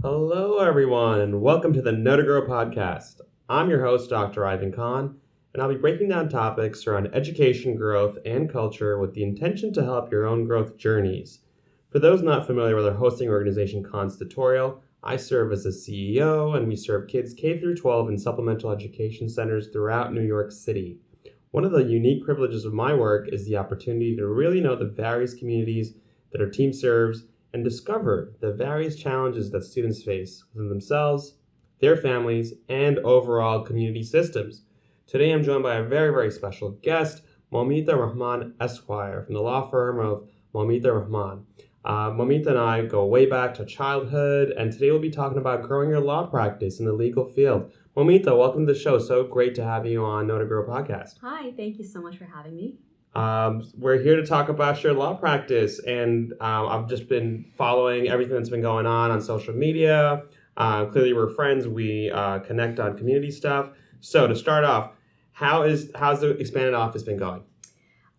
Hello, everyone, and welcome to the Know to Grow podcast. I'm your host, Dr. Ivan Khan, and I'll be breaking down topics around education, growth, and culture with the intention to help your own growth journeys. For those not familiar with our hosting organization, Khan's Tutorial, I serve as a CEO, and we serve kids K through 12 in supplemental education centers throughout New York City. One of the unique privileges of my work is the opportunity to really know the various communities that our team serves and discover the various challenges that students face within themselves, their families, and overall community systems. Today I'm joined by a very, very special guest, Moumita Rahman Esquire from the law firm of Moumita Rahman. Moumita and I go way back to childhood, and today we'll be talking about growing your law practice in the legal field. Moumita, welcome to the show. So great to have you on Know to Grow podcast. Hi, thank you so much for having me. We're here to talk about your law practice, and I've just been following everything that's been going on social media. Clearly, we're friends. We connect on community stuff. So to start off, how's the expanded office been going?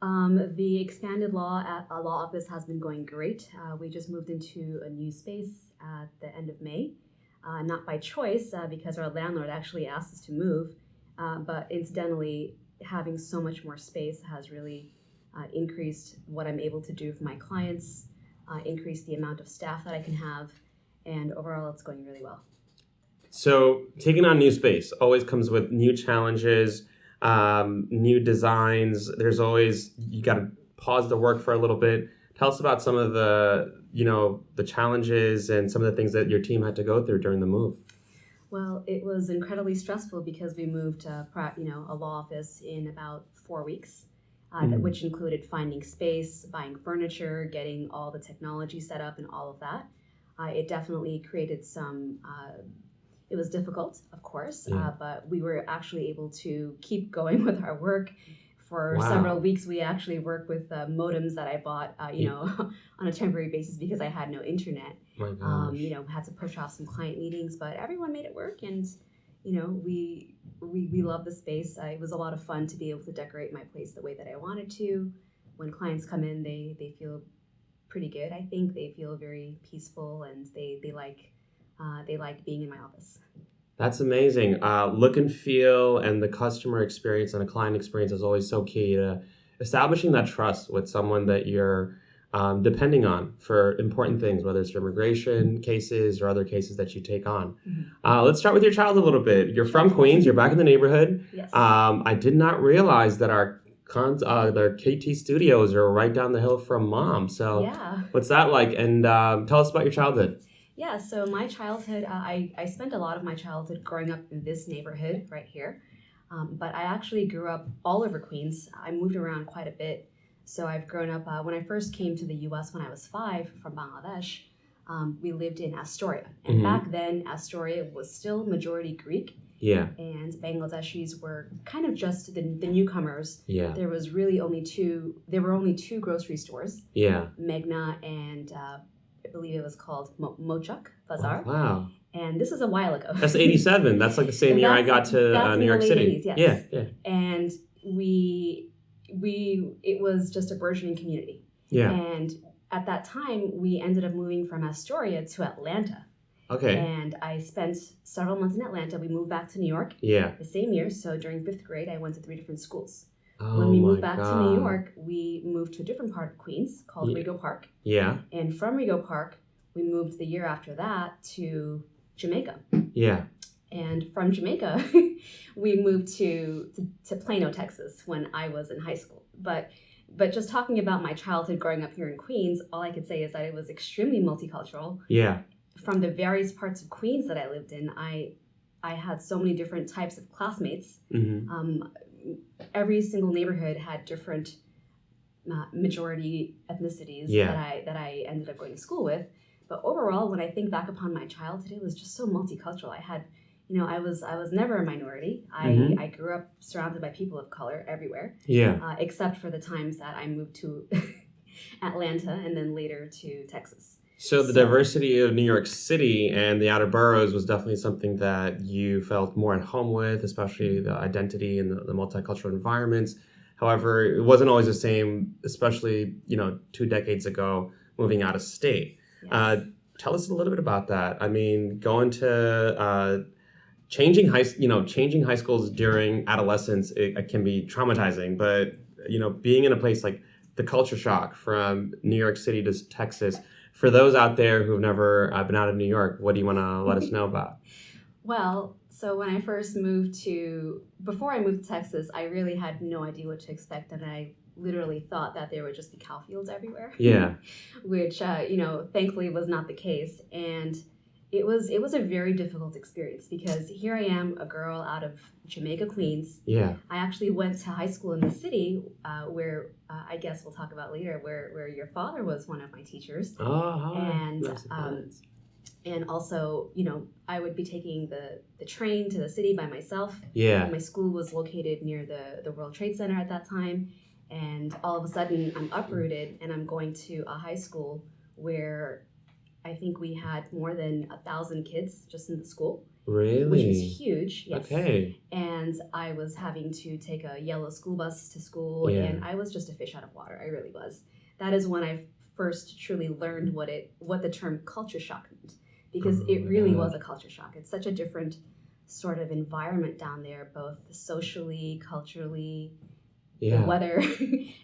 The expanded law office has been going great. We just moved into a new space at the end of May, not by choice because our landlord actually asked us to move, but incidentally, having so much more space has really increased what I'm able to do for my clients, increased the amount of staff that I can have, and overall it's going really well. So taking on new space always comes with new challenges, new designs. There's always, you got to pause the work for a little bit. Tell us about some of the challenges and some of the things that your team had to go through during the move. Well, it was incredibly stressful because we moved a law office in about 4 weeks, which included finding space, buying furniture, getting all the technology set up and all of that. It definitely created some, it was difficult, of course, but we were actually able to keep going with our work. For several weeks, we actually worked with modems that I bought, on a temporary basis because I had no internet. My gosh. Had to push off some client meetings, but everyone made it work, and we love the space. It was a lot of fun to be able to decorate my place the way that I wanted to. When clients come in, they feel pretty good. I think they feel very peaceful, and they like being in my office. That's amazing. Look and feel and the customer experience and the client experience is always so key to establishing that trust with someone that you're depending on for important things, whether it's your immigration cases or other cases that you take on. Mm-hmm. Let's start with your childhood a little bit. You're from Queens. You're back in the neighborhood. Yes. I did not realize that our KT studios are right down the hill from Mom. So what's that like? And tell us about your childhood. Yeah, so my childhood, I spent a lot of my childhood growing up in this neighborhood right here, but I actually grew up all over Queens. I moved around quite a bit, so I've grown up, when I first came to the U.S. when I was 5 from Bangladesh, we lived in Astoria, and back then Astoria was still majority Greek, and Bangladeshis were kind of just the newcomers. There was really only two grocery stores, Meghna and I believe it was called Mochuk Bazaar. Oh, wow. And this is a while ago. That's 87. That's like the same year I got to New York City. 80s, yes. Yeah. And it was just a burgeoning community. Yeah. And at that time, we ended up moving from Astoria to Atlanta. Okay. And I spent several months in Atlanta. We moved back to New York the same year. So during 5th grade, I went to 3 different schools. When we moved back to New York, we moved to a different part of Queens called Rego Park. Yeah. And from Rego Park, we moved the year after that to Jamaica. Yeah. And from Jamaica, we moved to Plano, Texas when I was in high school. But just talking about my childhood growing up here in Queens, all I could say is that it was extremely multicultural. Yeah. From the various parts of Queens that I lived in, I had so many different types of classmates. Mm-hmm. Every single neighborhood had different majority ethnicities that I ended up going to school with. But overall, when I think back upon my childhood, it was just so multicultural. I had, I was never a minority. I grew up surrounded by people of color everywhere. Yeah. Except for the times that I moved to Atlanta and then later to Texas. So the diversity of New York City and the outer boroughs was definitely something that you felt more at home with, especially the identity and the multicultural environments. However, it wasn't always the same, especially, 2 decades ago, moving out of state. Yes. tell us a little bit about that. I mean, going to changing high schools during adolescence, it can be traumatizing, but being in a place like the culture shock from New York City to Texas, for those out there who've never been out of New York, what do you want to let us know about? Well, so when I before I moved to Texas, I really had no idea what to expect, and I literally thought that there would just be cow fields everywhere. Yeah. Which, thankfully was not the case. And it was a very difficult experience because here I am, a girl out of Jamaica, Queens. Yeah. I actually went to high school in the city where I guess we'll talk about later, where your father was one of my teachers. Oh, and and also, I would be taking the train to the city by myself. Yeah. And my school was located near the World Trade Center at that time. And all of a sudden, I'm uprooted and I'm going to a high school where I think we had more than 1,000 kids just in the school. Really? Which was huge, yes. Okay. And I was having to take a yellow school bus to school, and I was just a fish out of water. I really was. That is when I first truly learned what the term culture shock meant, because it really was a culture shock. It's such a different sort of environment down there, both socially, culturally, the weather,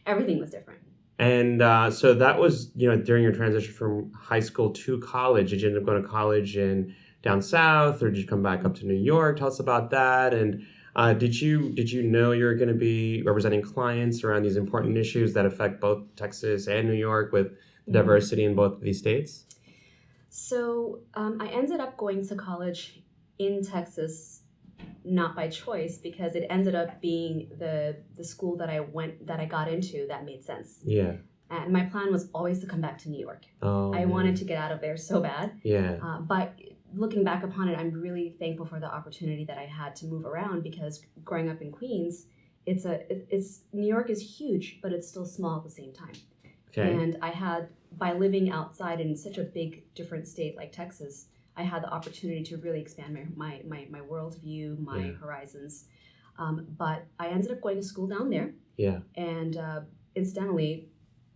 everything was different. And so that was, during your transition from high school to college. Did you end up going to college down south, or did you come back up to New York? Tell us about that. And did you know you were going to be representing clients around these important issues that affect both Texas and New York with diversity in both of these states? So I ended up going to college in Texas, not by choice, because it ended up being the school that I got into that made sense. Yeah. And my plan was always to come back to New York. Oh, I wanted to get out of there so bad. Yeah. But looking back upon it, I'm really thankful for the opportunity that I had to move around, because growing up in Queens, New York is huge, but it's still small at the same time. Okay. And by living outside in such a big, different state like Texas, I had the opportunity to really expand my worldview, my horizons. But I ended up going to school down there. Yeah. And incidentally,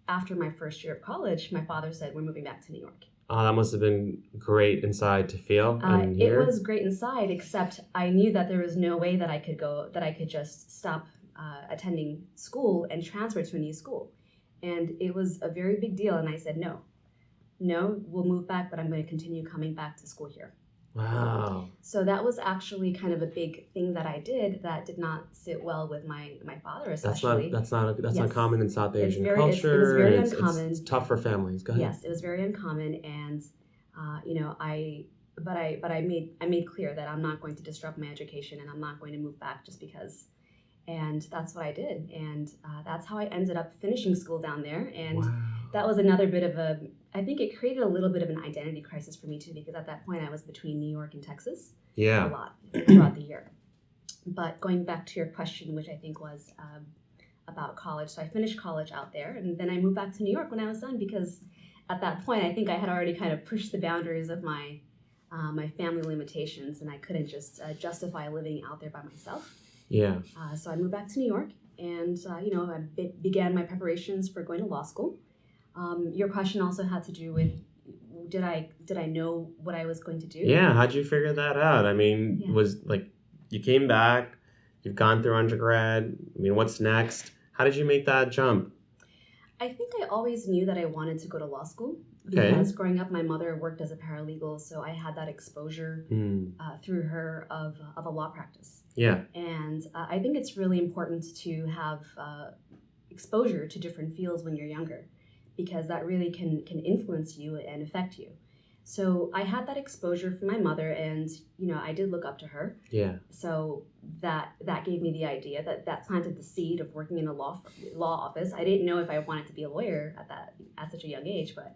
after my first year of college, my father said, "We're moving back to New York." Oh, that must have been great inside to feel. It was great inside, except I knew that there was no way that I could just stop attending school and transfer to a new school. And it was a very big deal. And I said, no, we'll move back, but I'm going to continue coming back to school here. Wow. So that was actually kind of a big thing that I did that did not sit well with my father, especially. That's not common in South Asian culture. It was very uncommon. It's tough for families. Go ahead. Yes, it was very uncommon, and I made clear that I'm not going to disrupt my education, and I'm not going to move back just because. And that's what I did, and that's how I ended up finishing school down there. And that was another bit of I think it created a little bit of an identity crisis for me too, because at that point I was between New York and Texas a lot throughout the year. But going back to your question, which I think was about college, so I finished college out there, and then I moved back to New York when I was done, because at that point I think I had already kind of pushed the boundaries of my family limitations, and I couldn't just justify living out there by myself. Yeah. So I moved back to New York, and I began my preparations for going to law school. Your question also had to do with did I know what I was going to do? Yeah. How'd you figure that out? I mean, was like you came back, you've gone through undergrad. I mean, what's next? How did you make that jump? I think I always knew that I wanted to go to law school. Because growing up, my mother worked as a paralegal, so I had that exposure through her of a law practice. Yeah. And I think it's really important to have exposure to different fields when you're younger, because that really can influence you and affect you. So I had that exposure from my mother, and I did look up to her. Yeah. So that gave me the idea that planted the seed of working in a law office. I didn't know if I wanted to be a lawyer at such a young age, but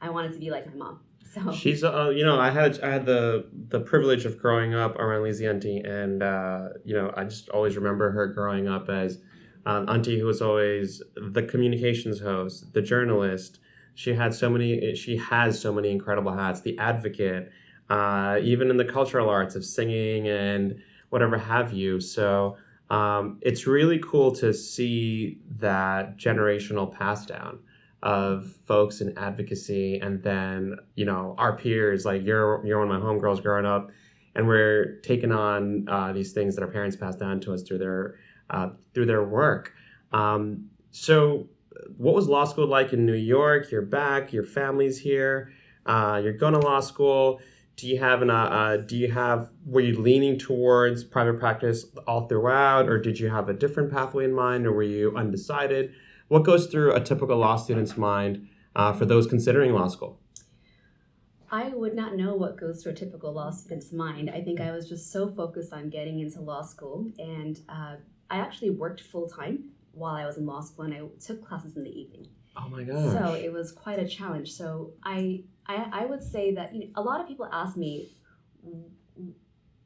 I wanted to be like my mom. So she's, I had the privilege of growing up around Lizzie Auntie, and I just always remember her growing up as Auntie who was always the communications host, the journalist. She has so many incredible hats. The advocate, even in the cultural arts of singing and whatever have you. So it's really cool to see that generational pass down. of folks in advocacy, and then, you know, our peers, like you're one of my homegirls growing up, and we're taking on these things that our parents passed down to us through their work. So what was law school like in New York? You're back, your family's here, you're going to law school. Were you leaning towards private practice all throughout, or did you have a different pathway in mind, or were you undecided? What goes through a typical law student's mind for those considering law school? I would not know what goes through a typical law student's mind. I think I was just so focused on getting into law school, and I actually worked full-time while I was in law school, and I took classes in the evening. Oh my gosh. So it was quite a challenge. So I would say that, you know, a lot of people ask me,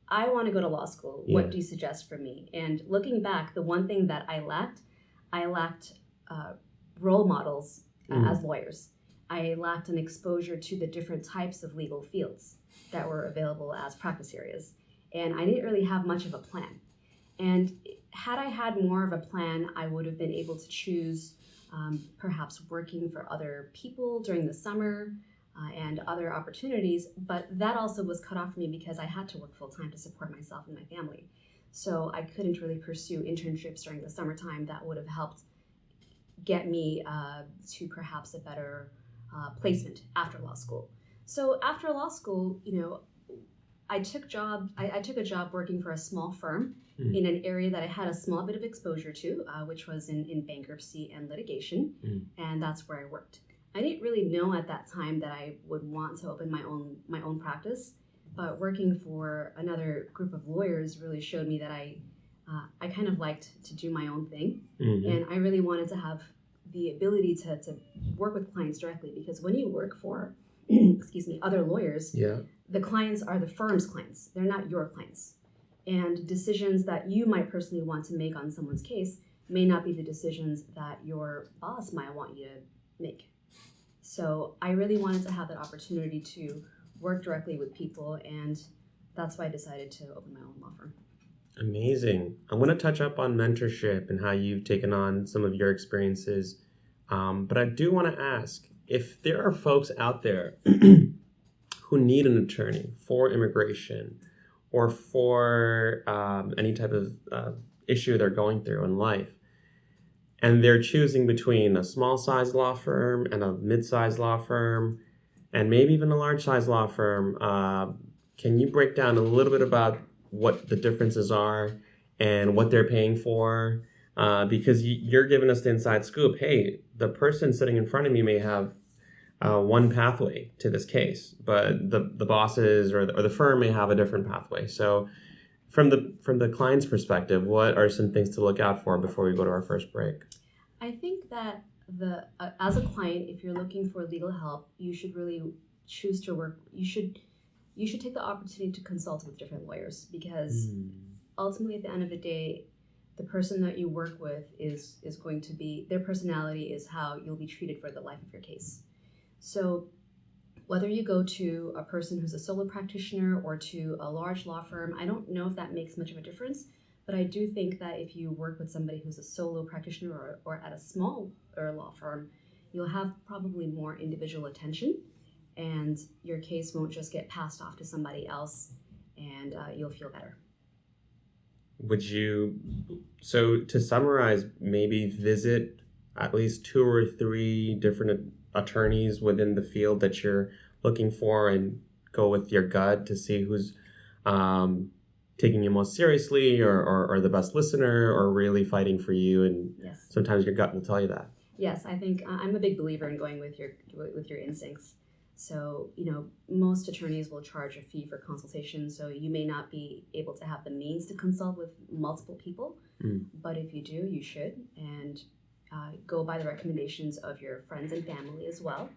I want to go to law school. Yeah. What do you suggest for me? And looking back, the one thing that I lacked role models as lawyers. I lacked an exposure to the different types of legal fields that were available as practice areas. And I didn't really have much of a plan. And had I had more of a plan, I would have been able to choose perhaps working for other people during the summer and other opportunities. But that also was cut off for me because I had to work full time to support myself and my family. So I couldn't really pursue internships during the summertime that would have helped get me to perhaps a better placement after law school. So after law school, you know, I took a job working for a small firm in an area that I had a small bit of exposure to, which was in bankruptcy and litigation, and that's where I worked. I didn't really know at that time that I would want to open my own practice, but working for another group of lawyers really showed me that I kind of liked to do my own thing, and I really wanted to have the ability to work with clients directly, because when you work for other lawyers, the clients are the firm's clients. They're not your clients. And decisions that you might personally want to make on someone's case may not be the decisions that your boss might want you to make. So I really wanted to have that opportunity to work directly with people, and that's why I decided to open my own law firm. Amazing. I'm going to touch up on mentorship and how you've taken on some of your experiences. But I do want to ask, if there are folks out there who need an attorney for immigration or for any type of issue they're going through in life, and they're choosing between a small-sized law firm and a mid-sized law firm, and maybe even a large-sized law firm, can you break down a little bit about what the differences are and what they're paying for? Because you're giving us the inside scoop. Hey, the person sitting in front of me may have one pathway to this case, but the bosses or the firm may have a different pathway. So from the client's perspective, what are some things to look out for before we go to our first break? I think that as a client, if you're looking for legal help, you should really choose to work. You should take the opportunity to consult with different lawyers, because ultimately at the end of the day, the person that you work with is going to be, their personality is how you'll be treated for the life of your case. So whether you go to a person who's a solo practitioner or to a large law firm, I don't know if that makes much of a difference, but I do think that if you work with somebody who's a solo practitioner or at a smaller law firm, you'll have probably more individual attention, and your case won't just get passed off to somebody else, and you'll feel better. So to summarize, maybe visit at least 2 or 3 different attorneys within the field that you're looking for, and go with your gut to see who's taking you most seriously, or the best listener, or really fighting for you. And yes, sometimes your gut will tell you that. Yes, I think I'm a big believer in going with your instincts. So, you know, most attorneys will charge a fee for consultation, so you may not be able to have the means to consult with multiple people, but if you do, you should, and go by the recommendations of your friends and family as well,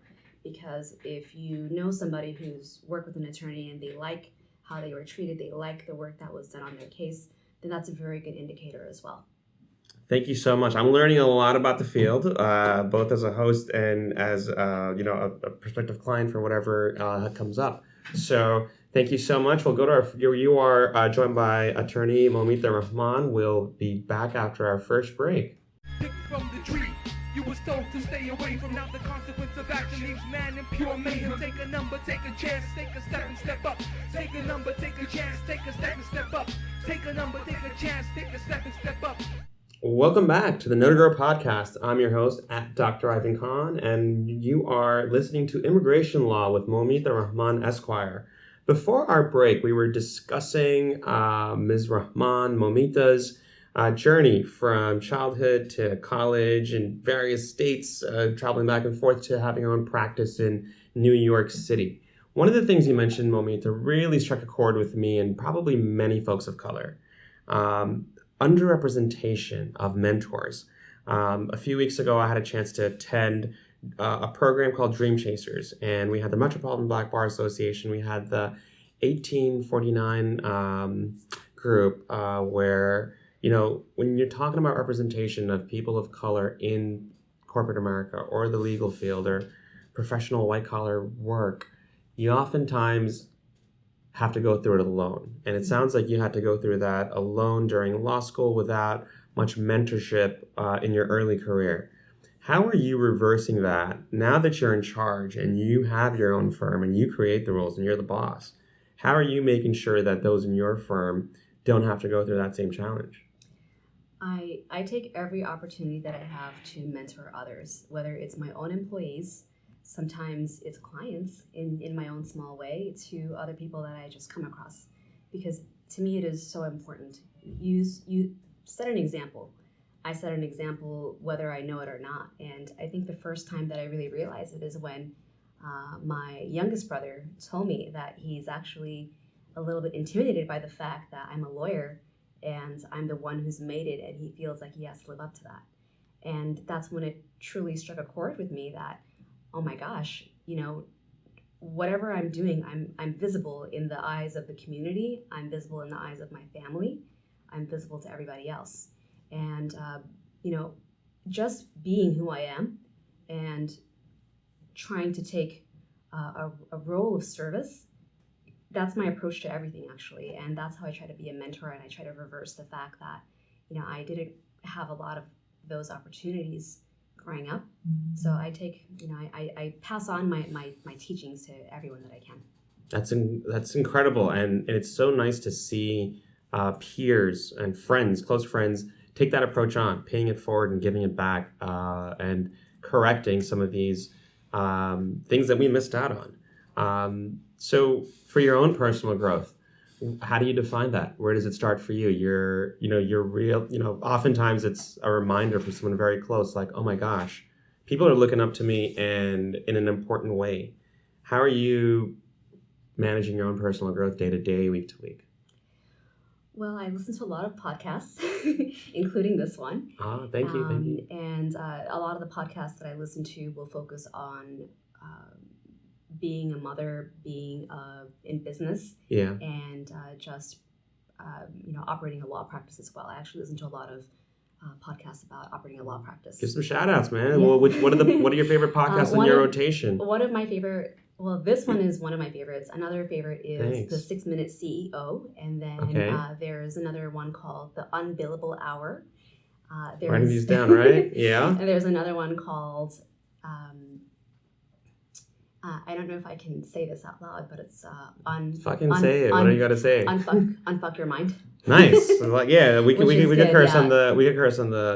because if you know somebody who's worked with an attorney and they like how they were treated, they like the work that was done on their case, then that's a very good indicator as well. Thank you so much. I'm learning a lot about the field, both as a host and as a prospective client for whatever comes up. So thank you so much. We'll go to you are joined by attorney Moumita Rahman. We'll be back after our first break. Pick from the tree, You was told to stay away from. Now the consequence of action leaves man in pure mayhem. Take a number, take a chance, take a step and step up. Take a number, take a chance, take a step and step up. Take a number, take a chance, take a step and step up. Welcome back to the Know to Grow podcast. I'm your host at Dr. Ivan Khan, and you are listening to Immigration Law with Moumita Rahman, Esquire. Before our break, we were discussing Ms. Rahman, Moumita's journey from childhood to college in various states, traveling back and forth to having her own practice in New York City. One of the things you mentioned, Moumita, really struck a chord with me and probably many folks of color. Underrepresentation of mentors. A few weeks ago, I had a chance to attend a program called Dream Chasers, and we had the Metropolitan Black Bar Association. We had the 1849 group where, you know, when you're talking about representation of people of color in corporate America or the legal field or professional white-collar work, you oftentimes have to go through it alone. And it sounds like you had to go through that alone during law school without much mentorship in your early career. How are you reversing that now that you're in charge and you have your own firm and you create the rules and you're the boss? How are you making sure that those in your firm don't have to go through that same challenge? I take every opportunity that I have to mentor others, whether it's my own employees, sometimes it's clients in my own small way, to other people that I just come across. Because to me, it is so important. You set an example. I set an example whether I know it or not. And I think the first time that I really realized it is when my youngest brother told me that he's actually a little bit intimidated by the fact that I'm a lawyer and I'm the one who's made it, and he feels like he has to live up to that. And that's when it truly struck a chord with me that, oh my gosh, you know, whatever I'm doing, I'm visible in the eyes of the community. I'm visible in the eyes of my family. I'm visible to everybody else. And, you know, just being who I am and trying to take a role of service, that's my approach to everything, actually. And that's how I try to be a mentor, and I try to reverse the fact that, you know, I didn't have a lot of those opportunities growing up. So I take, you know, I pass on my teachings to everyone that I can. That's incredible, and it's so nice to see peers and friends, close friends, take that approach on, paying it forward and giving it back, and correcting some of these things that we missed out on. So for your own personal growth, how do you define that? Where does it start for you? You're real, oftentimes it's a reminder from someone very close, like, oh my gosh, people are looking up to me and in an important way. How are you managing your own personal growth day to day, week to week? Well, I listen to a lot of podcasts, including this one. Thank you. And a lot of the podcasts that I listen to will focus on being a mother, being in business, and just operating a law practice as well. I actually listen to a lot of podcasts about operating a law practice. Give some shout outs, man. Yeah. Well, what are your favorite podcasts in your rotation? One of my favorite. Well, this one is one of my favorites. Another favorite is the 6 Minute CEO, and then there's another one called the Unbillable Hour. Writing these down, right? Yeah. And there's another one called. I don't know if I can say this out loud, but it's say it. What do you got to say? Unfuck your mind. Nice. Like, yeah, we could curse on the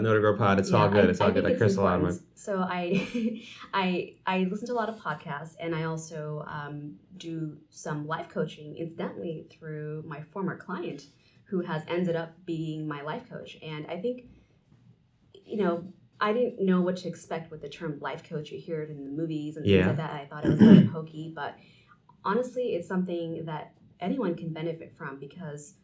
Know to Grow pod. It's all good. It's all good. I curse a lot, man. So I listen to a lot of podcasts, and I also do some life coaching, incidentally, through my former client, who has ended up being my life coach. And I think, I didn't know what to expect with the term life coach. You hear it in the movies and things like that. I thought it was very hokey, but honestly, it's something that anyone can benefit from, because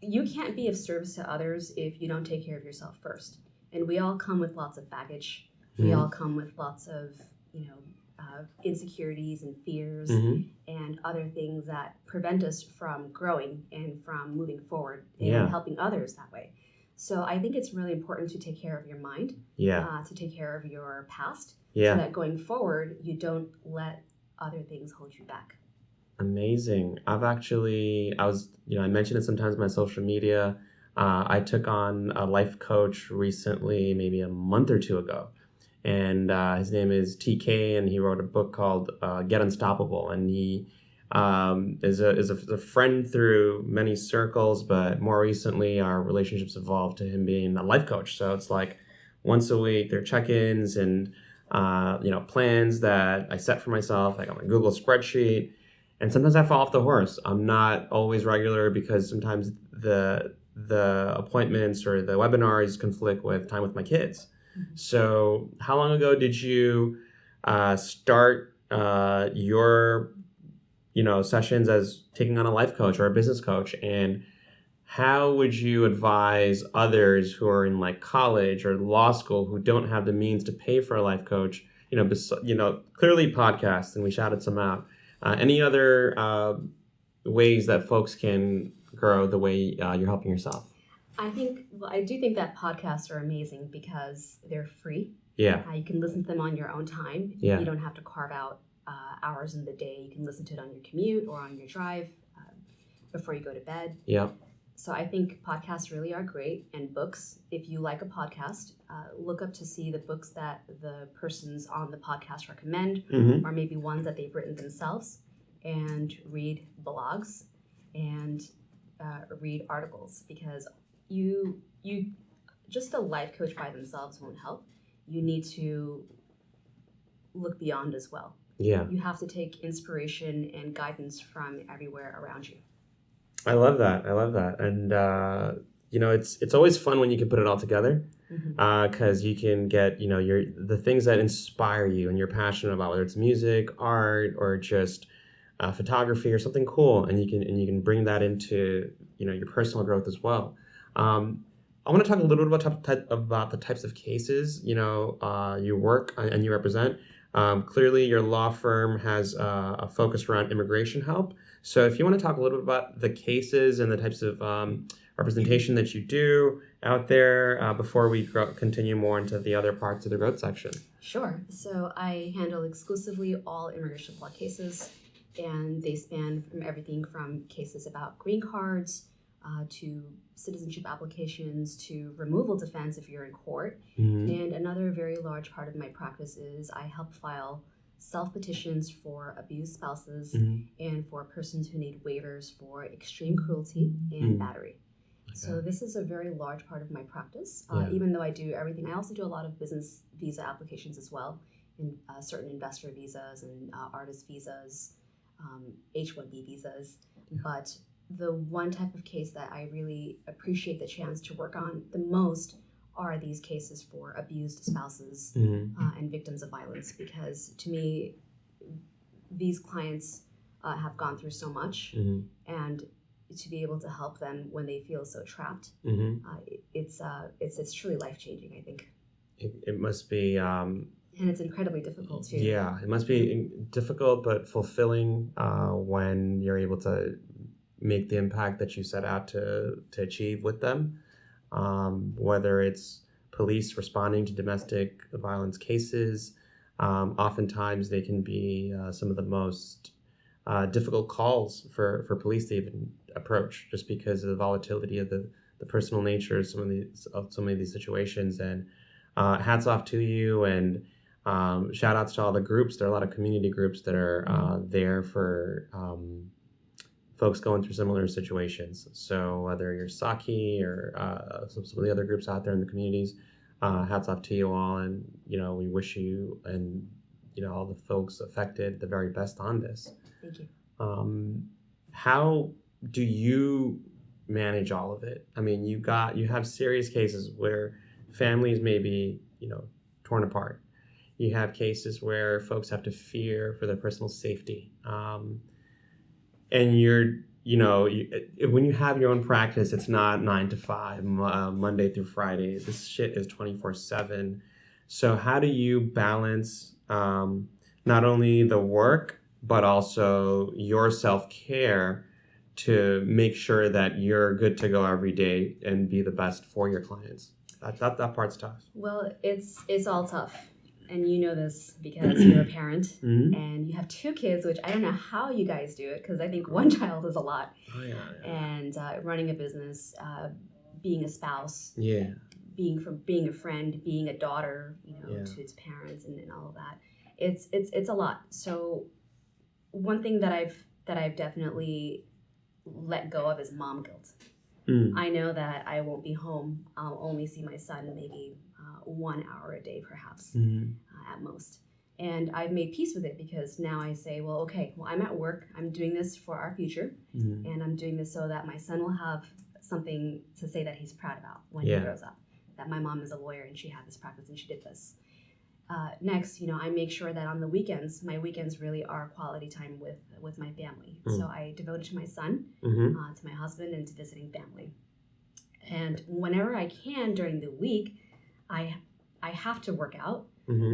you can't be of service to others if you don't take care of yourself first. And we all come with lots of baggage. We all come with lots of, insecurities and fears and other things that prevent us from growing and from moving forward and helping others that way. So I think it's really important to take care of your mind, to take care of your past, so that going forward, you don't let other things hold you back. Amazing. I mentioned it sometimes on my social media. I took on a life coach recently, maybe a month or two ago. And his name is TK, and he wrote a book called Get Unstoppable. And he is a friend through many circles, but more recently our relationships evolved to him being a life coach. So it's like once a week there are check-ins and plans that I set for myself, like on my Google spreadsheet. And sometimes I fall off the horse. I'm not always regular because sometimes the appointments or the webinars conflict with time with my kids. Mm-hmm. So how long ago did you start your sessions as taking on a life coach or a business coach? And how would you advise others who are in like college or law school who don't have the means to pay for a life coach? Clearly podcasts, and we shouted some out. Any other ways that folks can grow the way you're helping yourself? I do think that podcasts are amazing because they're free. Yeah. You can listen to them on your own time. Yeah. You don't have to carve out hours in the day. You can listen to it on your commute or on your drive before you go to bed. Yeah. So I think podcasts really are great, and books. If you like a podcast, look up to see the books that the persons on the podcast recommend, mm-hmm. or maybe ones that they've written themselves, and read blogs and read articles, because you just a life coach by themselves won't help. You need to look beyond as well. Yeah. You have to take inspiration and guidance from everywhere around you. I love that. And, it's always fun when you can put it all together, because you can get, the things that inspire you and you're passionate about, whether it's music, art, or just photography or something cool. And you can bring that into, your personal growth as well. I want to talk a little bit about the types of cases, you work and you represent. Clearly, your law firm has a focus around immigration help. So if you want to talk a little bit about the cases and the types of representation that you do out there before we continue more into the other parts of the growth section. Sure. So I handle exclusively all immigration law cases, and they span from everything from cases about green cards to citizenship applications to removal defense if you're in court. Mm-hmm. And another very large part of my practice is I help file self-petitions for abused spouses, mm-hmm. and for persons who need waivers for extreme cruelty and mm-hmm. battery. Okay. So this is a very large part of my practice. Even though I do everything, I also do a lot of business visa applications as well, and certain investor visas and artist visas, H-1B visas. Yeah. But the one type of case that I really appreciate the chance to work on the most are these cases for abused spouses, mm-hmm. And victims of violence, because to me, these clients have gone through so much, mm-hmm. and to be able to help them when they feel so trapped, mm-hmm. It's truly life-changing, I think. It must be... and it's incredibly difficult too. Yeah, it must be difficult but fulfilling when you're able to make the impact that you set out to achieve with them. Whether it's police responding to domestic violence cases, oftentimes they can be some of the most difficult calls for police to even approach, just because of the volatility of the personal nature of so many of these situations. And hats off to you, and shout outs to all the groups. There are a lot of community groups that are there for folks going through similar situations. So whether you're Saki or some of the other groups out there in the communities, hats off to you all. And, we wish you and, all the folks affected the very best on this. Thank you. How do you manage all of it? I mean, you have serious cases where families may be, torn apart. You have cases where folks have to fear for their personal safety. And when you have your own practice, it's not 9 to 5, Monday through Friday. This shit is 24/7. So how do you balance not only the work, but also your self-care to make sure that you're good to go every day and be the best for your clients? That part's tough. Well, it's all tough. And you know this because you're a parent, mm-hmm. and you have 2 kids, which I don't know how you guys do it, because I think one child is a lot. Oh, yeah. And running a business, being a spouse, being a friend, being a daughter, to its parents and all of that. It's a lot. So one thing that I've definitely let go of is mom guilt. I know that I won't be home. I'll only see my son maybe 1 hour a day, perhaps, at most. And I've made peace with it because now I say, well, okay, I'm at work. I'm doing this for our future. And I'm doing this so that my son will have something to say that he's proud about when he grows up. That my mom is a lawyer and she had this practice and she did this. Next, I make sure that on the weekends, my weekends really are quality time with my family. So I devote it to my son, to my husband, and to visiting family. And whenever I can during the week, I have to work out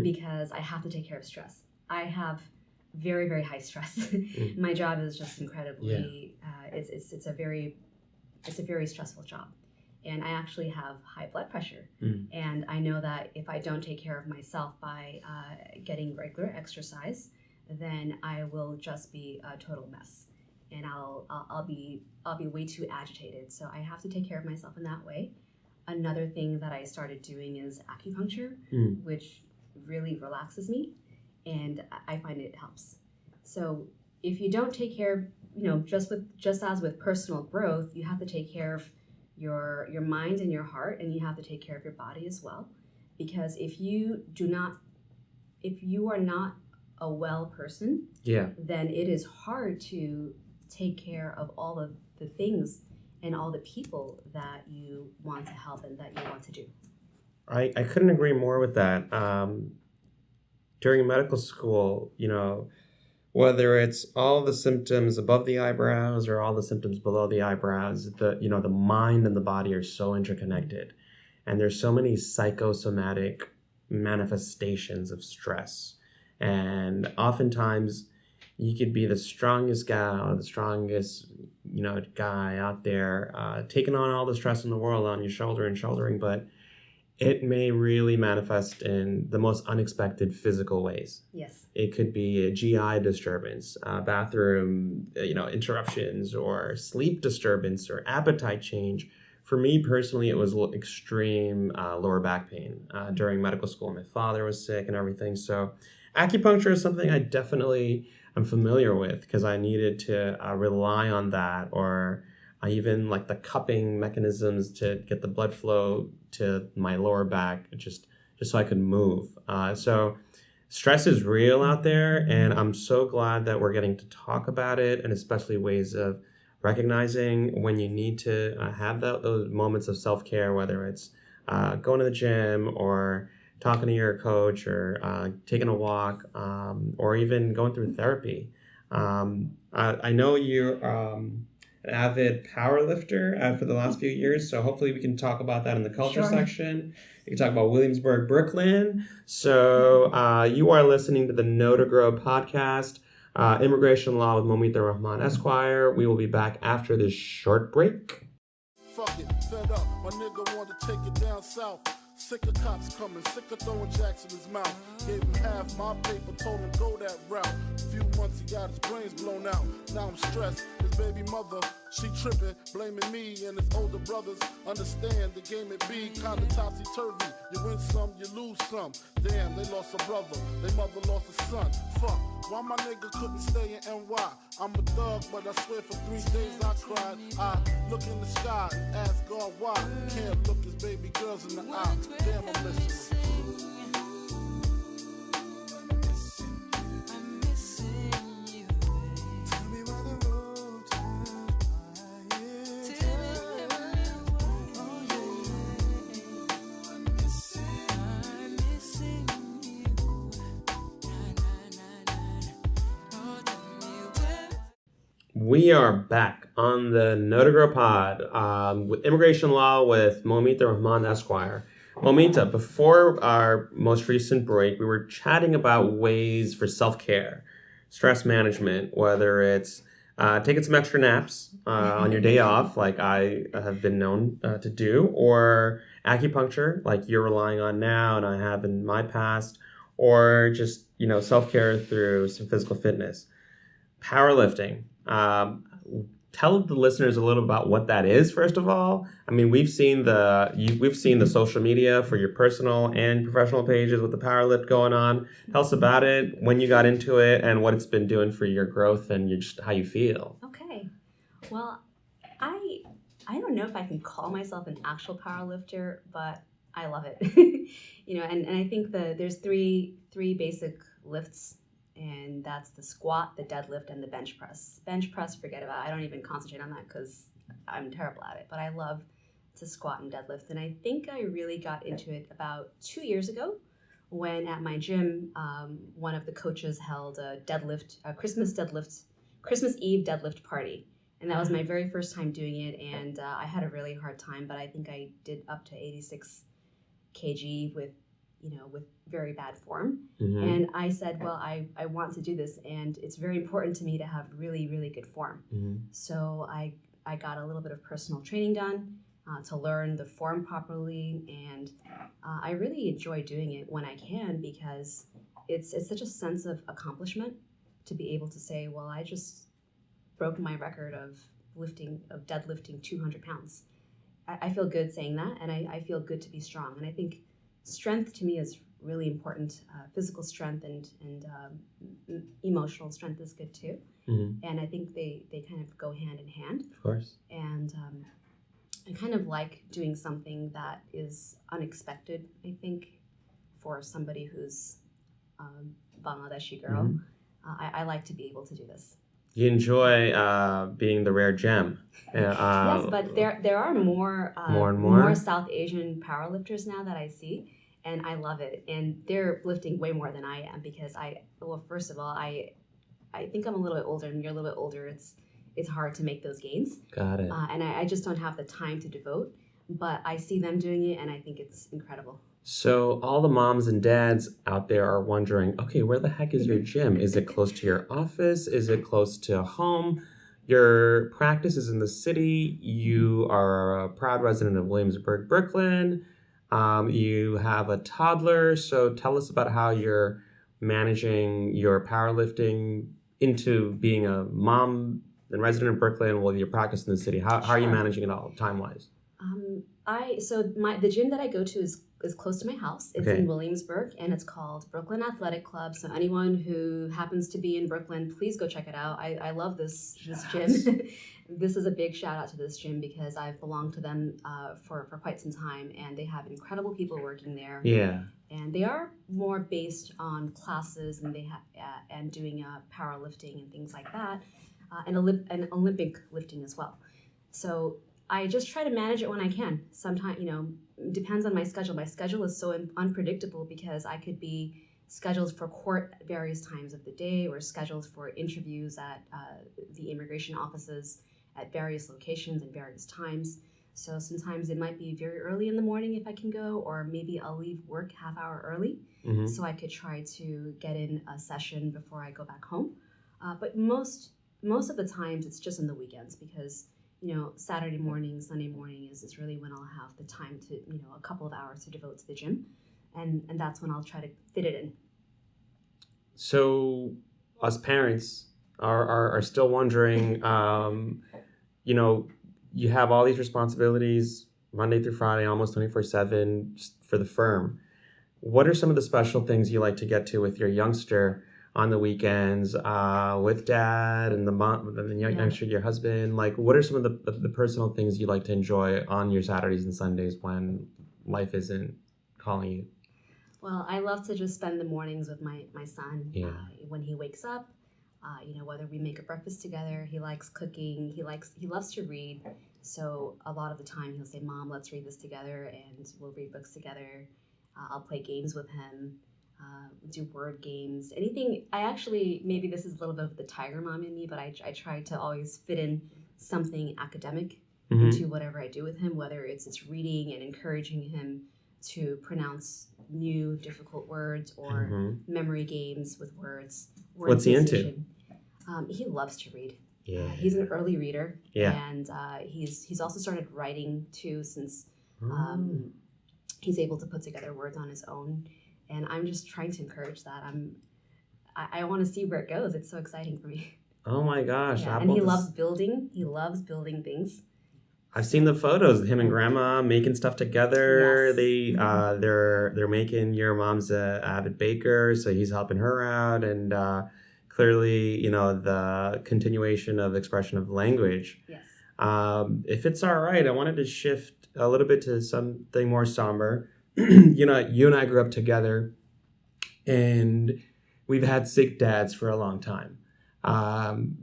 because I have to take care of stress. I have very, very high stress. My job is just incredibly, it's a very stressful job. And I actually have high blood pressure. And I know that if I don't take care of myself by getting regular exercise, then I will just be a total mess. And I'll be way too agitated. So I have to take care of myself in that way. Another thing that I started doing is acupuncture, which really relaxes me, and I find it helps. So if you don't take care of, just as with personal growth, you have to take care of your mind and your heart, and you have to take care of your body as well. Because if you are not a well person, then it is hard to take care of all of the things and all the people that you want to help and that you want to do. I couldn't agree more with that. During medical school, whether it's all the symptoms above the eyebrows or all the symptoms below the eyebrows, the mind and the body are so interconnected. And there's so many psychosomatic manifestations of stress. And oftentimes you could be the strongest gal or the strongest, guy out there, taking on all the stress in the world on your shoulder and shouldering, but it may really manifest in the most unexpected physical ways. Yes. It could be a GI disturbance, bathroom, interruptions, or sleep disturbance, or appetite change. For me personally, it was extreme lower back pain during medical school. My father was sick and everything. So acupuncture is something I definitely am familiar with because I needed to rely on that, or even like the cupping mechanisms to get the blood flow to my lower back, just so I could move. So stress is real out there, and I'm so glad that we're getting to talk about it, and especially ways of recognizing when you need to have those moments of self-care, whether it's going to the gym or talking to your coach or taking a walk or even going through therapy. I know you're an avid power lifter for the last few years, so hopefully we can talk about that in the culture section. You can talk about Williamsburg, Brooklyn. So you are listening to the Know to Grow podcast, Immigration Law with Moumita Rahman, Esquire. We will be back after this short break. Fuck it, fed up. My nigga want to take it down south. Sick of cops coming, sick of throwing jacks in his mouth. Gave him half my paper, told him go that route. Few months he got his brains blown out. Now I'm stressed, his baby mother, she tripping, blaming me and his older brothers. Understand the game it be kinda topsy-turvy. You win some, you lose some. Damn, they lost a brother, they mother lost a son. Fuck, why my nigga couldn't stay in NY? I'm a thug, but I swear for 3 days I cried. I look in the sky and ask God why. Can't look his baby girls in the eye. Damn, I'm missing. We are back on the Know to Grow pod with Immigration Law with Moumita Rahman, Esquire. Moumita, before our most recent break, we were chatting about ways for self-care, stress management, whether it's taking some extra naps on your day off, like I have been known to do, or acupuncture, like you're relying on now and I have in my past, or just, self-care through some physical fitness. Powerlifting. tell the listeners a little about what that is, first of all. I mean, we've seen the social media for your personal and professional pages with the powerlift going on. Tell us about it, when you got into it, and what it's been doing for your growth and just how you feel. Okay. Well, I don't know if I can call myself an actual powerlifter, but I love it. And I think there's three basic lifts, and that's the squat, the deadlift, and the bench press. Bench press, forget about it. I don't even concentrate on that because I'm terrible at it, but I love to squat and deadlift. And I think I really got into it about 2 years ago when at my gym, one of the coaches held a Christmas Eve deadlift party. And that was my very first time doing it, and I had a really hard time, but I think I did up to 86 kg with very bad form. Mm-hmm. And I said, well, I want to do this, and it's very important to me to have really, really good form. Mm-hmm. So I got a little bit of personal training done to learn the form properly, and I really enjoy doing it when I can because it's such a sense of accomplishment to be able to say, well, I just broke my record of deadlifting 200 pounds. I feel good saying that, and I feel good to be strong. And I think strength to me is really important. Physical strength and emotional strength is good too. Mm-hmm. And I think they kind of go hand in hand. Of course. And I kind of like doing something that is unexpected, I think, for somebody who's Bangladeshi girl. Mm-hmm. I like to be able to do this. You enjoy being the rare gem. Yes, but there are more and more South Asian powerlifters now that I see, and I love it. And they're lifting way more than I am because first of all, I think I'm a little bit older, and you're a little bit older. It's hard to make those gains. Got it. And I just don't have the time to devote. But I see them doing it, and I think it's incredible. So all the moms and dads out there are wondering, okay, where the heck is your gym? Is it close to your office? Is it close to home? Your practice is in the city. You are a proud resident of Williamsburg, Brooklyn. You have a toddler. So tell us about how you're managing your powerlifting into being a mom and resident of Brooklyn while you're practicing in the city. How are you managing it all time-wise? The gym that I go to is close to my house. It's in Williamsburg, and it's called Brooklyn Athletic Club. So anyone who happens to be in Brooklyn, please go check it out. I love this gym. This is a big shout out to this gym because I've belonged to them for quite some time, and they have incredible people working there. Yeah. And they are more based on classes, and and doing powerlifting and things like that, and Olympic lifting as well. So I just try to manage it when I can. Sometimes, depends on my schedule. My schedule is so unpredictable because I could be scheduled for court at various times of the day or scheduled for interviews at the immigration offices at various locations and various times. So sometimes it might be very early in the morning if I can go, or maybe I'll leave work half hour early so I could try to get in a session before I go back home. But most of the times it's just on the weekends because Saturday morning, Sunday morning is really when I'll have the time to, a couple of hours to devote to the gym. And that's when I'll try to fit it in. So us parents are still wondering, you have all these responsibilities Monday through Friday, almost 24/7 for the firm. What are some of the special things you like to get to with your youngster on the weekends, with dad and the mom, and the youngster, your husband? Like, what are some of the personal things you like to enjoy on your Saturdays and Sundays when life isn't calling you? Well, I love to just spend the mornings with my son. Yeah. When he wakes up, whether we make a breakfast together, he likes cooking, he loves to read. So a lot of the time he'll say, "Mom, let's read this together," and we'll read books together. I'll play games with him. Do word games, anything. Maybe this is a little bit of the tiger mom in me, but I try to always fit in something academic into whatever I do with him, whether it's reading and encouraging him to pronounce new difficult words or memory games with words. What's he into? He loves to read. Yeah. He's an early reader. Yeah. And he's also started writing too since he's able to put together words on his own. And I'm just trying to encourage that. I want to see where it goes. It's so exciting for me. Oh my gosh. Yeah, and he loves building. He loves building things. I've seen the photos of him and Grandma making stuff together. Yes. They're making, your mom's a avid baker, so he's helping her out, and clearly, the continuation of expression of language. Yes. If it's all right, I wanted to shift a little bit to something more somber. You and I grew up together, and we've had sick dads for a long time.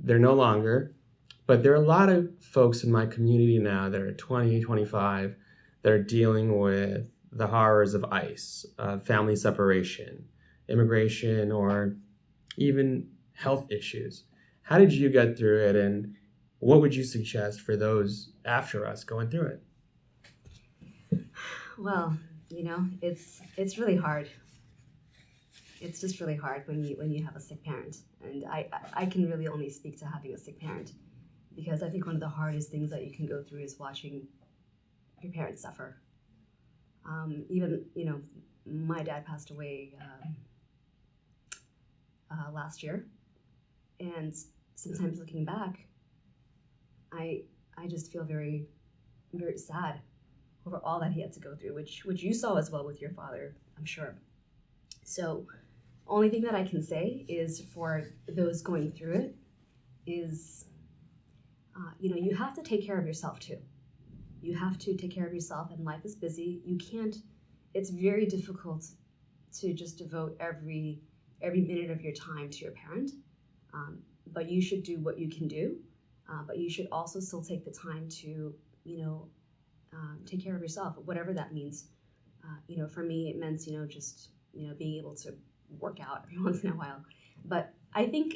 They're no longer. But there are a lot of folks in my community now that are 20, 25 that are dealing with the horrors of ICE, family separation, immigration, or even health issues. How did you get through it, and what would you suggest for those after us going through it? Well, it's really hard. It's just really hard when you have a sick parent, and I can really only speak to having a sick parent. Because I think one of the hardest things that you can go through is watching your parents suffer. Even, my dad passed away last year. And sometimes looking back, I just feel very, very sad over all that he had to go through, which you saw as well with your father, I'm sure. So only thing that I can say is for those going through it is... you have to take care of yourself too. You have to take care of yourself, and life is busy. It's very difficult to just devote every minute of your time to your parent. But you should do what you can do. But you should also still take the time to, take care of yourself, whatever that means. For me, it meant, just, being able to work out every once in a while. But I think,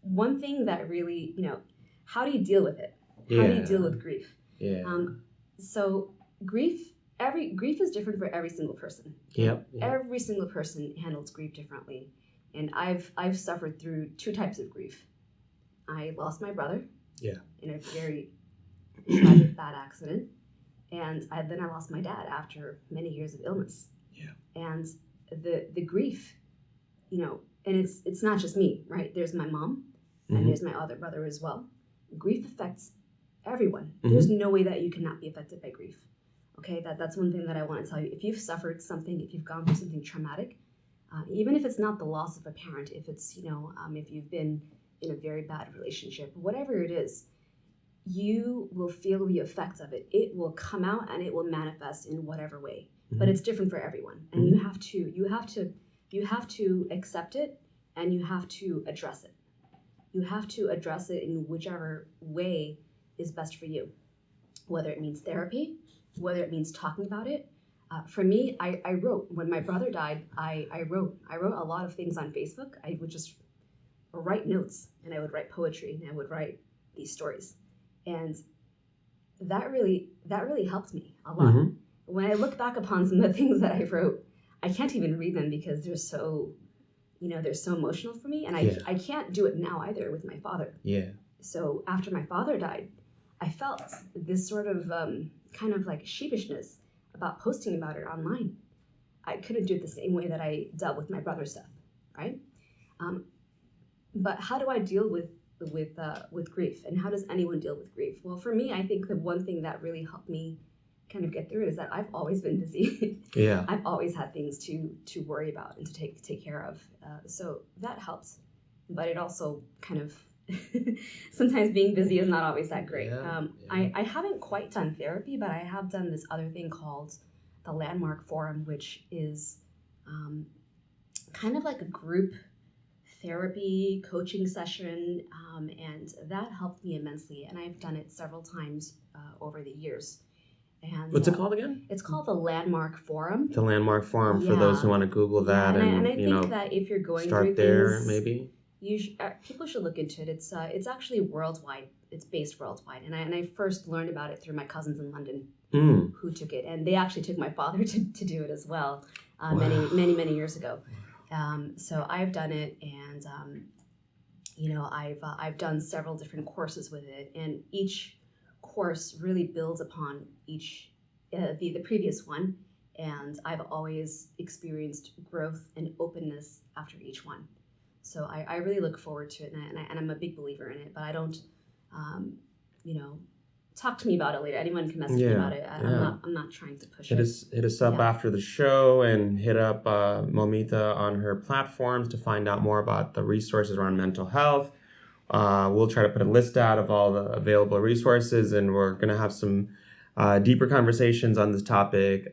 one thing that really, how do you deal with it? How do you deal with grief? Yeah. So grief is different for every single person. Yep. Every single person handles grief differently. And I've suffered through two types of grief. I lost my brother. Yeah. In a very tragic bad accident. And then I lost my dad after many years of illness. Yeah. And the grief, and it's not just me, right? There's my mom, and there's my other brother as well. Grief affects everyone. There's no way that you cannot be affected by grief. Okay, that's one thing that I want to tell you. If you've suffered something, if you've gone through something traumatic, even if it's not the loss of a parent, if it's, if you've been in a very bad relationship, whatever it is, you will feel the effects of it. It will come out and it will manifest in whatever way. But it's different for everyone. And you have to accept it, and you have to address it. You have to address it in whichever way is best for you, whether it means therapy, whether it means talking about it. For me, I wrote. When my brother died, I wrote a lot of things on Facebook. I would just write notes, and I would write poetry, and I would write these stories. And that really helped me a lot. When I look back upon some of the things that I wrote, I can't even read them because they're so emotional for me, and I can't do it now either with my father. Yeah. So after my father died, I felt this sort of kind of like sheepishness about posting about it online. I couldn't do it the same way that I dealt with my brother's stuff, right? But how do I deal with grief, and how does anyone deal with grief? Well, for me, I think the one thing that really helped me kind of get through it is that I've always been busy. Yeah. I've always had things to worry about and to take care of. So that helps, but it also kind of sometimes being busy is not always that great. I haven't quite done therapy, but I have done this other thing called the Landmark Forum, which is kind of like a group therapy coaching session, and that helped me immensely. And I've done it several times over the years. And what's it called again? It's called the Landmark Forum. The Landmark Forum, for those who want to Google that, and I think that if you're going start through there, things, maybe people should look into it. It's actually worldwide. It's based worldwide, and I first learned about it through my cousins in London who took it, and they actually took my father to do it as well many years ago. So I've done it, and I've done several different courses with it, and each course really builds upon the previous one, and I've always experienced growth and openness after each one. So I really look forward to it, and I'm a big believer in it. But I don't, talk to me about it later. Anyone can message me about it. I'm not trying to push it. Hit us up after the show, and hit up Moumita on her platforms to find out more about the resources around mental health. We'll try to put a list out of all the available resources, and we're going to have some deeper conversations on this topic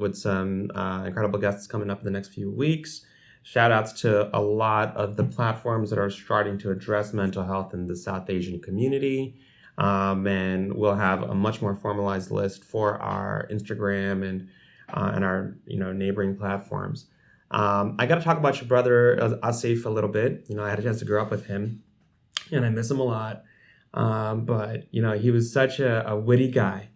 with some incredible guests coming up in the next few weeks. Shout outs to a lot of the platforms that are starting to address mental health in the South Asian community. And we'll have a much more formalized list for our Instagram and our neighboring platforms. I got to talk about your brother Asif a little bit. I had a chance to grow up with him, and I miss him a lot. But he was such a witty guy,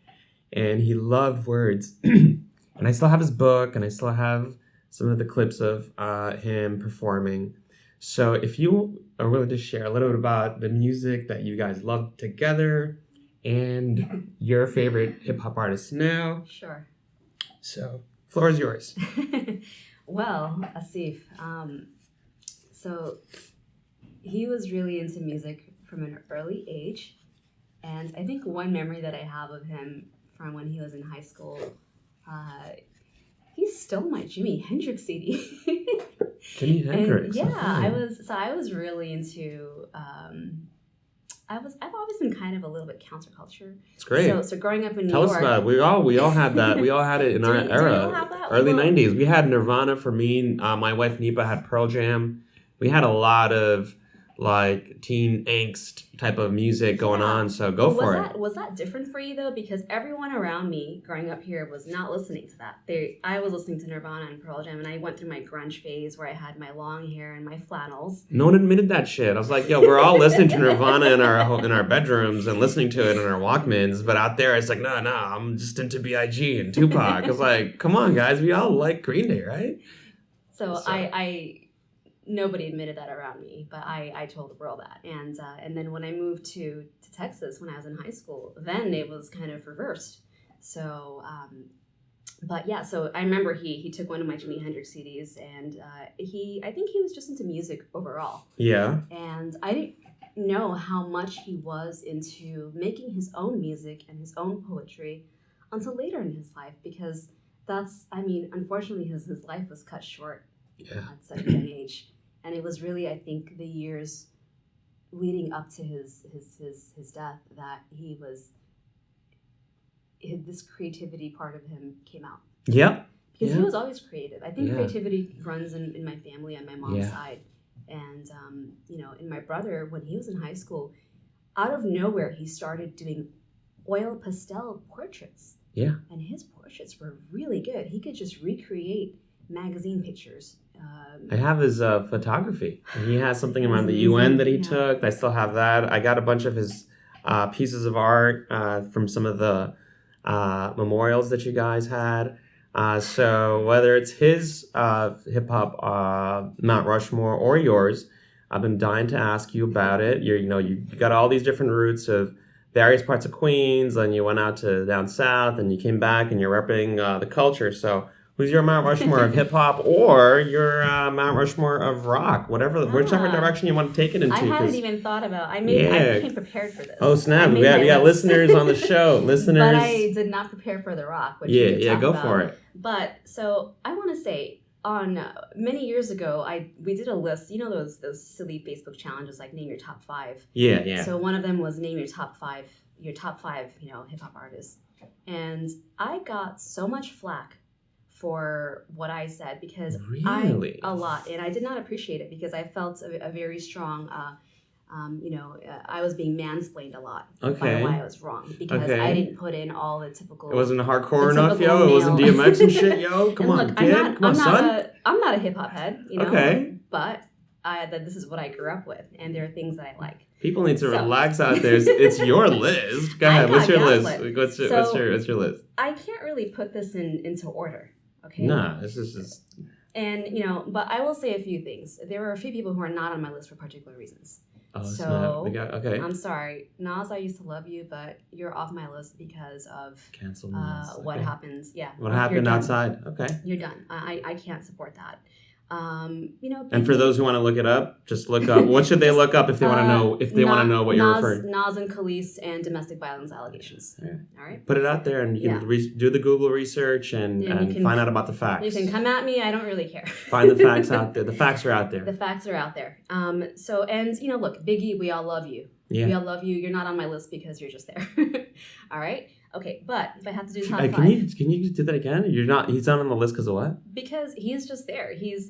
and he loved words. And I still have his book, and I still have some of the clips of him performing. So if you are willing to share a little bit about the music that you guys love together and your favorite hip-hop artist now. Sure. So, floor is yours. Well, Asif, so he was really into music from an early age. And I think one memory that I have of him from when he was in high school, he stole my Jimi Hendrix CD. Jimi Hendrix. And, I was really into. I've always been kind of a little bit counterculture. It's great. So growing up in New York. Tell us about it. We all had that. We all had it in our era. Do you all have that? Early 90s. We had Nirvana for me. My wife Nipa had Pearl Jam. We had a lot of teen angst type of music going on, so go for it. Was that different for you though? Because everyone around me growing up here was not listening to that. I was listening to Nirvana and Pearl Jam, and I went through my grunge phase where I had my long hair and my flannels. No one admitted that shit. I was like, yo, we're all listening to Nirvana in our bedrooms and listening to it in our Walkmans, but out there it's like, no, I'm just into B.I.G. and Tupac. It's like, come on, guys, we all like Green Day, right? So I nobody admitted that around me, but I told the world that. And then when I moved to Texas when I was in high school, then it was kind of reversed. So, so I remember he took one of my Jimi Hendrix CDs, and I think he was just into music overall. Yeah. And I didn't know how much he was into making his own music and his own poetry until later in his life, because unfortunately his life was cut short at such a young age. And it was really, I think, the years leading up to his death that this creativity part of him came out. Yeah. Because he was always creative. I think creativity runs in my family on my mom's side. And, in my brother, when he was in high school, out of nowhere, he started doing oil pastel portraits. Yeah. And his portraits were really good. He could just recreate magazine pictures. I have his photography. He has something around the UN that he took. I still have that. I got a bunch of his pieces of art from some of the memorials that you guys had. So whether it's his hip-hop Mount Rushmore or yours, I've been dying to ask you about it. You got all these different roots of various parts of Queens, and you went out to down south, and you came back, and you're repping the culture. So who's your Mount Rushmore of hip-hop or your Mount Rushmore of rock? Whichever direction you want to take it into. I hadn't even thought about I came prepared for this. Oh, snap. We got listeners on the show. Listeners. But I did not prepare for the rock. Which go for it. But, so, I want to say, on many years ago, we did a list. You know those silly Facebook challenges, like name your top 5. Yeah. So one of them was name your top five hip-hop artists. And I got so much flack for what I said, because a lot, and I did not appreciate it, because I felt a very strong, I was being mansplained a lot by why I was wrong, because I didn't put in all the typical. It wasn't hardcore enough, yo. It wasn't DMX and shit, yo. Come on, look, kid. I'm not a hip hop head, but this is what I grew up with, and there are things that I like. People need to relax out there. It's your list. Go ahead. What's your list? What's your list? I can't really put this into order. Okay. Nah, this is just. And but I will say a few things. There were a few people who are not on my list for particular reasons. Oh, so okay. I'm sorry, Nas. I used to love you, but you're off my list because of cancel Nas. What happens. Yeah. What happened outside? Okay. You're done. I can't support that. And for those who want to look it up, just look up. What should they look up if they want to know? If they want to know what you're referring? Nas and Khalees and domestic violence allegations. Yeah. All right. Put it out there, and you can do the Google research and find out about the facts. You can come at me. I don't really care. Find the facts out there. The facts are out there. The facts are out there. Look, Biggie, we all love you. Yeah. We all love you. You're not on my list because you're just there. All right. Okay, but if I have to do top 5, can you do that again? He's not on the list because of what? Because he's just there. He's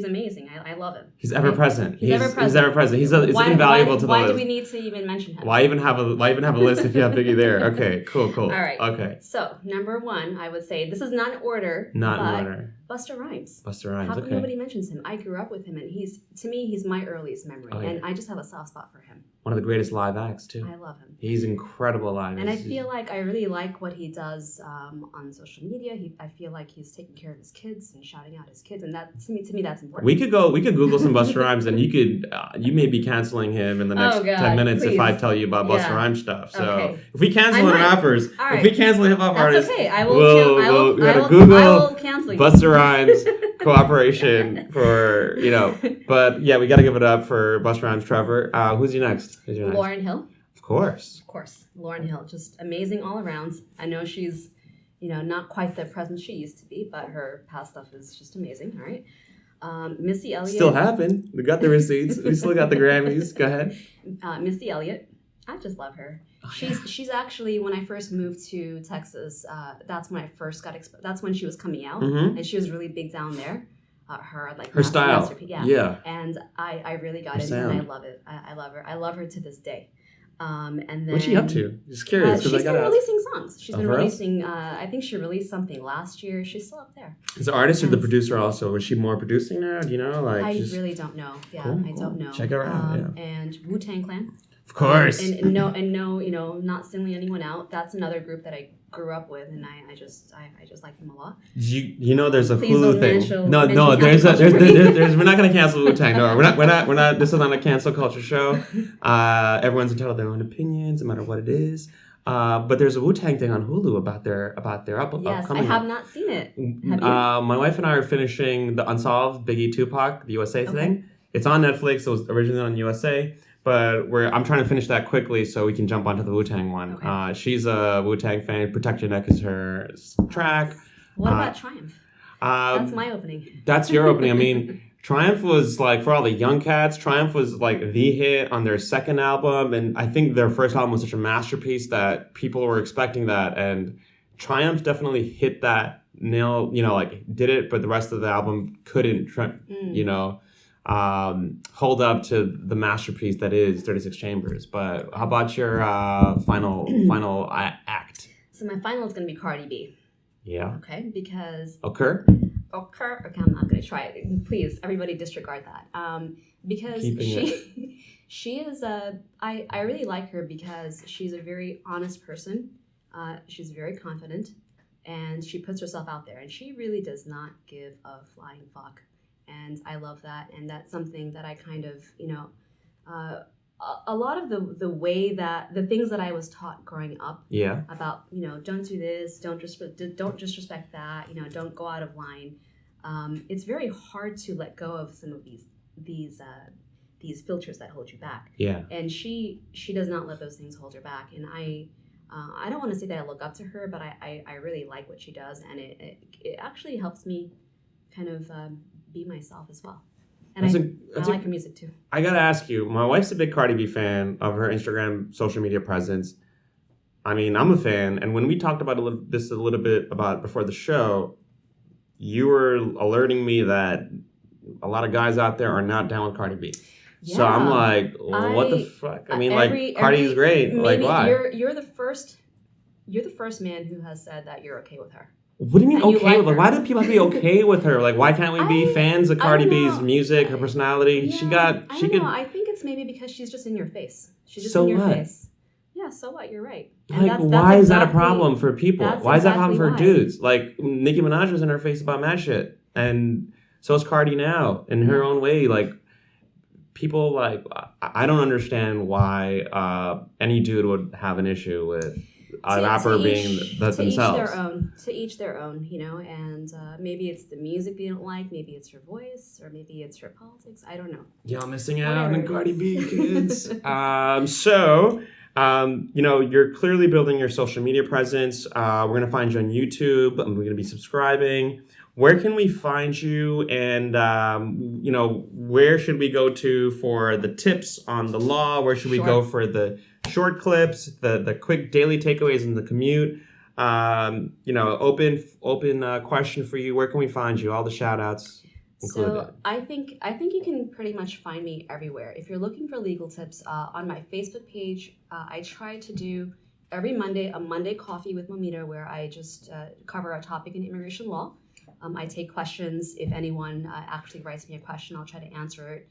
amazing. I love him. He's ever present. He's ever present. It's invaluable to the list. Why do we need to even mention him? Why even have a list if you have Biggie there? Okay, cool. All right. Okay. So number 1, I would say this is not in order. Busta Rhymes. How come nobody mentions him? I grew up with him, and to me he's my earliest memory, and I just have a soft spot for him. One of the greatest live acts too. I love him. He's incredible live. And I feel like I really like what he does on social media. I feel like he's taking care of his kids and shouting out his kids, and that to me that's important. We could Google some Busta Rhymes, and you may be canceling him in the next 10 minutes if I tell you about Busta Rhymes stuff. So if we cancel rappers, if we cancel hip hop artists, okay. I will cancel you. Busta Rhymes cooperation for but yeah, we got to give it up for Busta Rhymes. Trevor, who's your next? Lauryn Hill. Of course, Lauryn Hill, just amazing all around. I know she's not quite the presence she used to be, but her past stuff is just amazing. All right. Missy Elliott. Still happened. We got the receipts. We still got the Grammys. Go ahead. Missy Elliott. I just love her. She's actually, when I first moved to Texas, that's when I first got that's when she was coming out, and she was really big down there. Her style, yeah. And I really got into it, and I love it. I love her. I love her to this day. And then what's she up to? Just curious. She's been releasing songs. She's been releasing. I think she released something last year. She's still up there. Is the artist or the producer also? Was she more producing now? Do you know? I really don't know. Yeah, cool. I don't know. Check her out. And WuTang Clan. Of course. And no, not singling anyone out. That's another group that I grew up with, and I just like them a lot. There's a Hulu thing. No, there's we're not gonna cancel Wu-Tang. No, we're not. This is not a cancel culture show. Everyone's entitled to their own opinions, no matter what it is. But there's a Wu-Tang thing on Hulu about their upcoming. Yes, I have not seen it. Have you? My wife and I are finishing the Unsolved Biggie Tupac, the USA thing. It's on Netflix. It was originally on USA. But I'm trying to finish that quickly so we can jump onto the Wu-Tang one. Okay. She's a Wu-Tang fan. Protect Your Neck is her track. What about Triumph? That's my opening. That's your opening. I mean, Triumph was like, for all the young cats, Triumph was like the hit on their second album. And I think their first album was such a masterpiece that people were expecting that. And Triumph definitely hit that nail, did it. But the rest of the album couldn't, hold up to the masterpiece that is 36 Chambers. But how about your final act? So my final is going to be Cardi B. Yeah. Okay, because... Okay, I'm not going to try it. Please, everybody disregard that. Because she is I really like her because she's a very honest person. She's very confident, and she puts herself out there, and she really does not give a flying fuck. And I love that, and that's something that I kind of, a lot of the way that the things that I was taught growing up, about don't do this, don't disrespect that, don't go out of line. It's very hard to let go of some of these filters that hold you back. Yeah. And she does not let those things hold her back, and I don't want to say that I look up to her, but I really like what she does, and it actually helps me kind of be myself as well. And I like her music too. I gotta ask you, my wife's a big Cardi B fan of her Instagram social media presence. I mean, I'm a fan, and when we talked about a little bit before the show, you were alerting me that a lot of guys out there are not down with Cardi B. Yeah, so I'm like, what the fuck? I mean, Cardi's great. Like, why? You're the first man who has said that you're okay with her. What do you mean okay with her? Why do people have to be okay with her? Like, why can't we be fans of Cardi B's music, her personality? Yeah, I think it's maybe because she's just in your face. She's just in your face. Yeah, so what? You're right. And like, why is that a problem for people? Why is that a problem for dudes? Like, Nicki Minaj was in her face about mad shit. And so is Cardi now, in her own way. Like, people, like, I don't understand why any dude would have an issue rapper being themselves. To each their own, you know, and maybe it's the music they don't like, maybe it's your voice, or maybe it's your politics. I don't know. Y'all missing out on Cardi B, kids. You know, you're clearly building your social media presence. We're going to find you on YouTube. We're going to be subscribing. Where can we find you? And, you know, where should we go to for the tips on the law? Where should we go for the short clips, the quick daily takeaways in the commute? You know, open question for you. Where can we find you? All the shout outs. So I think you can pretty much find me everywhere. If you're looking for legal tips, on my Facebook page, I try to do every Monday a Monday Coffee with Moumita, where I just cover a topic in immigration law. I take questions. If anyone actually writes me a question, I'll try to answer it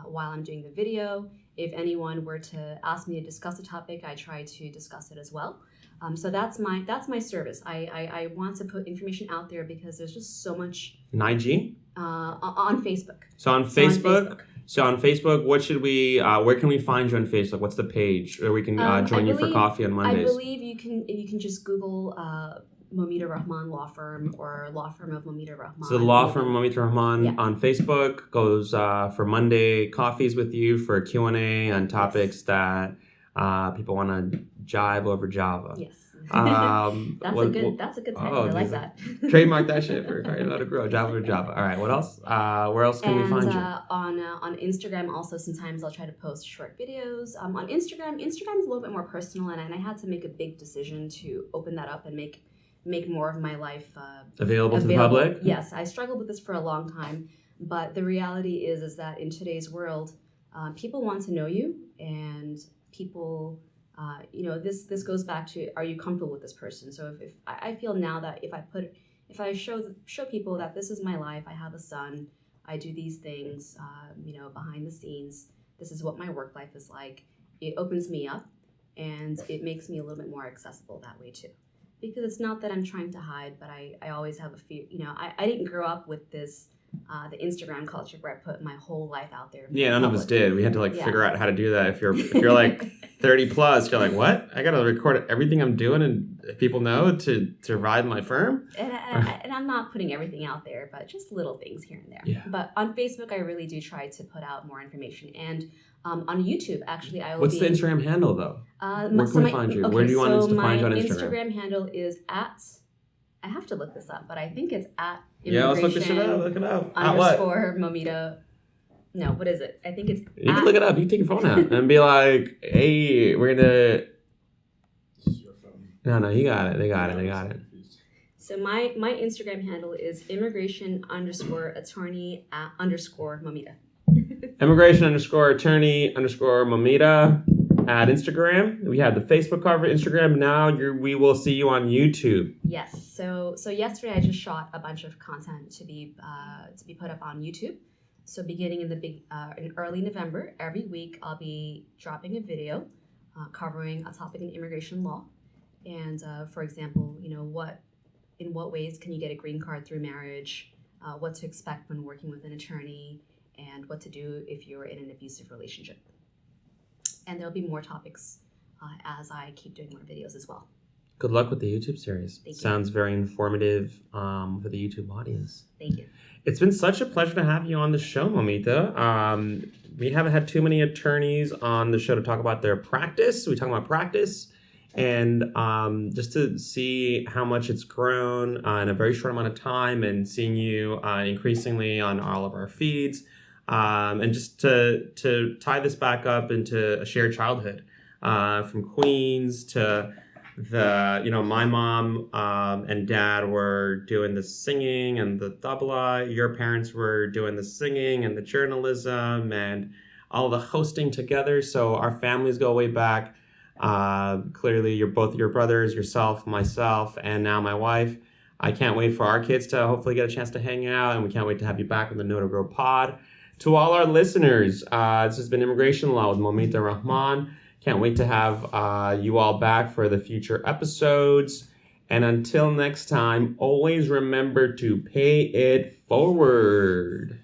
while I'm doing the video. If anyone were to ask me to discuss a topic, I try to discuss it as well. So that's my service. I want to put information out there because there's just so much. In IG? On Facebook. So on Facebook, what should we? Where can we find you on Facebook? What's the page where we can join you for coffee on Mondays? I believe you can just Google Moumita Rahman Law Firm or Law Firm of Moumita Rahman. So the Law Firm Moumita Rahman on Facebook goes for Monday coffees with you for Q&A on topics that people want to jive over Java. Yes. That's a good title. I like that. Trademark that shit for Let It Grow. Java for Java. All right. What else? Where else can we find you? On Instagram also, sometimes I'll try to post short videos. On Instagram is a little bit more personal, and I had to make a big decision to open that up and make more of my life available to the public. Yes, I struggled with this for a long time, but the reality is that in today's world, people want to know you, and people. You know, this goes back to, are you comfortable with this person? So if I feel now that if I show people that this is my life, I have a son, I do these things, you know, behind the scenes, this is what my work life is like, it opens me up and it makes me a little bit more accessible that way too. Because it's not that I'm trying to hide, but I always have a fear, you know, I didn't grow up with this, the Instagram culture where I put my whole life out there. Yeah, none of us did. We had to figure out how to do that. If you're like 30 plus, you're like, what? I got to record everything I'm doing and people know to survive my firm? And I'm not putting everything out there, but just little things here and there. Yeah. But on Facebook, I really do try to put out more information. And on YouTube, actually, I will What's the Instagram handle, though? Where can we find you? Okay, Where do you want us to find you on Instagram? My Instagram handle is at, I have to look this up, but I think it's at yeah, let's look this shit up. Look it up. __ Moumita. No, what is it? I think it's. You can look it up. You can take your phone out and be like, "Hey, we're gonna." No, you got it. They got it. So my Instagram handle is immigration _attorney _Moumita. Immigration _attorney _Moumita at Instagram. We have the Facebook cover, Instagram. Now we will see you on YouTube. Yes. So yesterday I just shot a bunch of content to be put up on YouTube. So beginning in early November, every week I'll be dropping a video covering a topic in immigration law. And for example, you know, in what ways can you get a green card through marriage? What to expect when working with an attorney, and what to do if you're in an abusive relationship. And there'll be more topics as I keep doing more videos as well. Good luck with the YouTube series. Thank you. Sounds very informative for the YouTube audience. Thank you. It's been such a pleasure to have you on the show, Moumita. We haven't had too many attorneys on the show to talk about their practice. We talk about practice, and just to see how much it's grown in a very short amount of time, and seeing you increasingly on all of our feeds. And just to tie this back up into a shared childhood, from Queens to my mom and dad were doing the singing and the tabla. Your parents were doing the singing and the journalism and all the hosting together. So our families go way back. Clearly, you're both your brothers, yourself, myself, and now my wife. I can't wait for our kids to hopefully get a chance to hang out, and we can't wait to have you back on the Know to Grow pod. To all our listeners, this has been Immigration Law with Moumita Rahman. Can't wait to have you all back for the future episodes. And until next time, always remember to pay it forward.